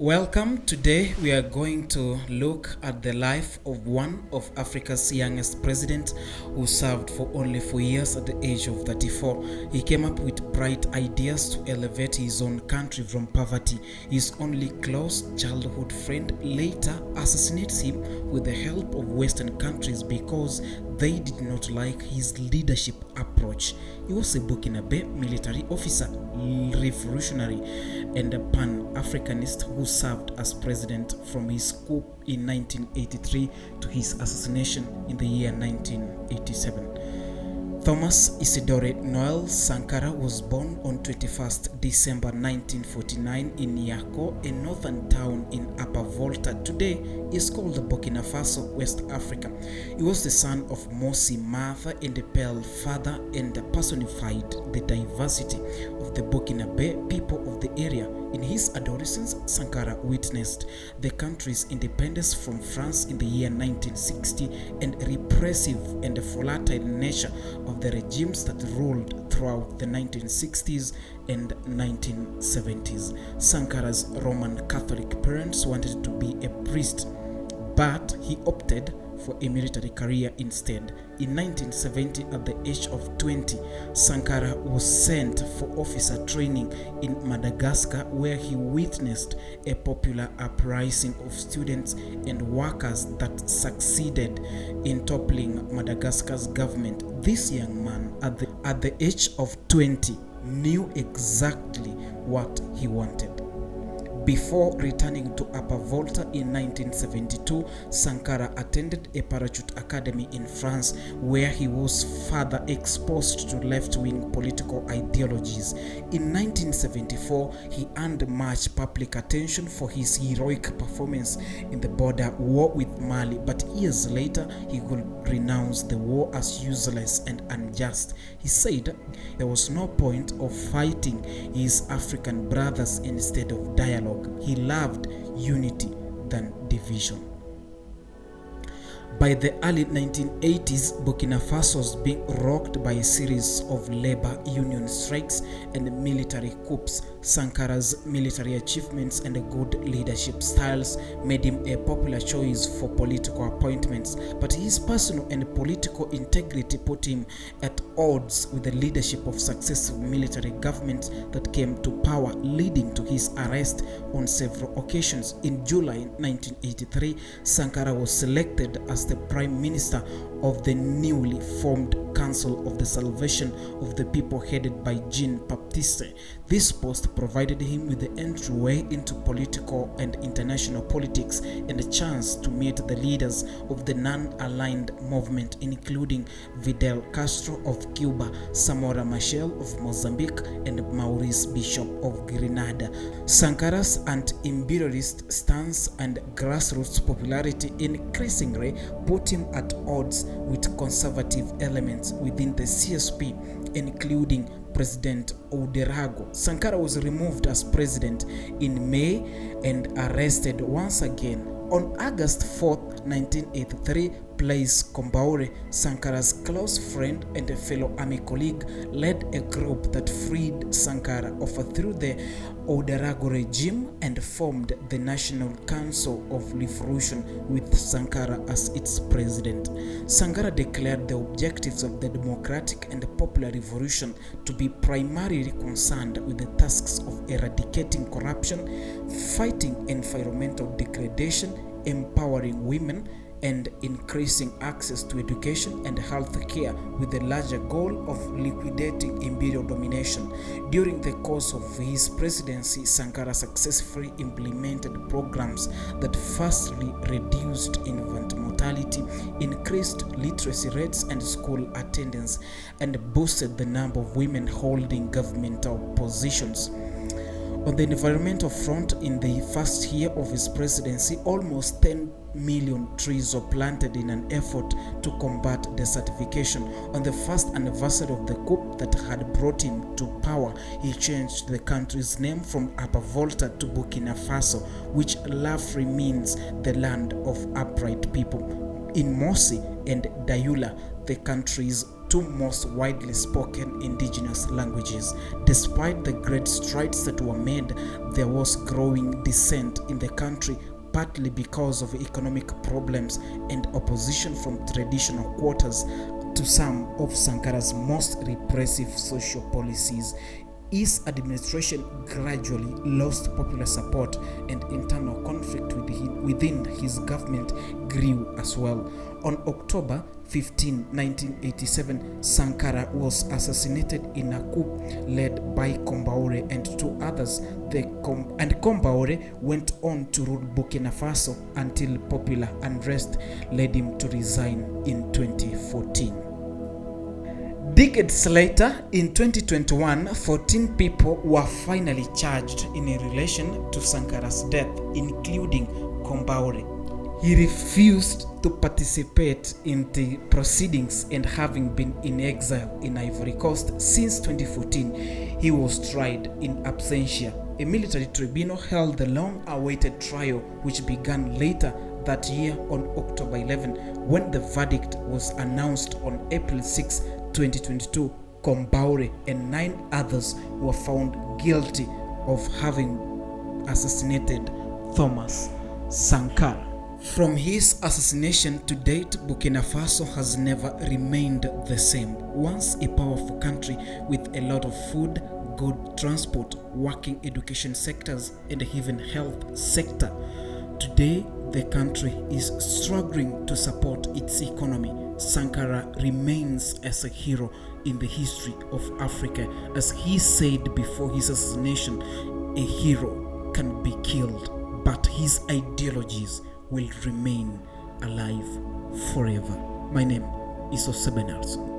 Welcome. Today we are going to look at the life of one of Africa's youngest presidents who served for only 4 years at the age of 34. He came up with bright ideas to elevate his own country from poverty. His only close childhood friend later assassinates him with the help of Western countries because they did not like his leadership approach. He was a Burkinabe military officer, revolutionary, and a Pan-Africanist who served as president from his coup in 1983 to his assassination in the year 1987. Thomas Isidore Noel Sankara was born on 21st December 1949 in Yako, a northern town in Upper Volta. Today is called Burkina Faso, West Africa. He was the son of Mosi Martha and a Pale father and personified the diversity of the Burkinabe people of the area. In his adolescence, Sankara witnessed the country's independence from France in the year 1960 and repressive and volatile nature of the regimes that ruled throughout the 1960s and 1970s. Sankara's Roman Catholic parents wanted to be a priest, but he opted for a military career instead. In 1970, at the age of 20, Sankara was sent for officer training in Madagascar, where he witnessed a popular uprising of students and workers that succeeded in toppling Madagascar's government. This young man, at the age of 20, knew exactly what he wanted. Before returning to Upper Volta in 1972, Sankara attended a parachute academy in France, where he was further exposed to left-wing political ideologies. In 1974, he earned much public attention for his heroic performance in the border war with Mali, but years later, he could renounce the war as useless and unjust. He said there was no point of fighting his African brothers instead of dialogue. He loved unity than division. By the early 1980s, Burkina Faso was being rocked by a series of labor union strikes and military coups. Sankara's military achievements and good leadership styles made him a popular choice for political appointments, but his personal and political integrity put him at odds with the leadership of successive military governments that came to power, leading to his arrest on several occasions. In July 1983, Sankara was selected as the Prime Minister of the newly formed Council of the Salvation of the People headed by Jean-Baptiste. This post provided him with the entryway into political and international politics and a chance to meet the leaders of the non-aligned movement, including Fidel Castro of Cuba, Samora Machel of Mozambique, and Maurice Bishop of Grenada. Sankara's anti-imperialist stance and grassroots popularity increasingly put him at odds with conservative elements within the CSP, including President Ouedraogo. Sankara was removed as president in May and arrested once again. On August 4, 1983, Blaise Compaoré, Sankara's close friend and a fellow army colleague, led a group that freed Sankara, overthrew the Ouedraogo regime, and formed the National Council of Revolution with Sankara as its president. Sankara declared the objectives of the democratic and popular revolution to be primarily concerned with the tasks of eradicating corruption, fighting environmental degradation, empowering women, and increasing access to education and health care, with the larger goal of liquidating imperial domination. During the course of his presidency, Sankara successfully implemented programs that firstly reduced infant mortality, increased literacy rates and school attendance, and boosted the number of women holding governmental positions. On the environmental front, in the first year of his presidency, almost 10 million trees were planted in an effort to combat desertification. On the first anniversary of the coup that had brought him to power, he changed the country's name from Upper Volta to Burkina Faso, which roughly means the land of upright people. In Mosi and Dayula, the country's two most widely spoken indigenous languages. Despite the great strides that were made, there was growing dissent in the country, partly because of economic problems and opposition from traditional quarters to some of Sankara's most repressive social policies. His administration gradually lost popular support, and internal conflict within his government grew as well. On October 15, 1987, Sankara was assassinated in a coup led by Compaoré and two others. Compaoré went on to rule Burkina Faso until popular unrest led him to resign in 2014. Decades later, in 2021, 14 people were finally charged in relation to Sankara's death, including Compaoré. He refused to participate in the proceedings, and having been in exile in Ivory Coast since 2014, he was tried in absentia. A military tribunal held the long-awaited trial, which began later that year on October 11, when the verdict was announced on April 6, 2022. Compaoré and 9 others were found guilty of having assassinated Thomas Sankara. From his assassination to date, Burkina Faso has never remained the same. Once a powerful country with a lot of food, good transport, working education sectors, and even health sector. Today, the country is struggling to support its economy. Sankara remains as a hero in the history of Africa. As he said before his assassination, a hero can be killed, but his ideologies will remain alive forever. My name is Osebenarzo.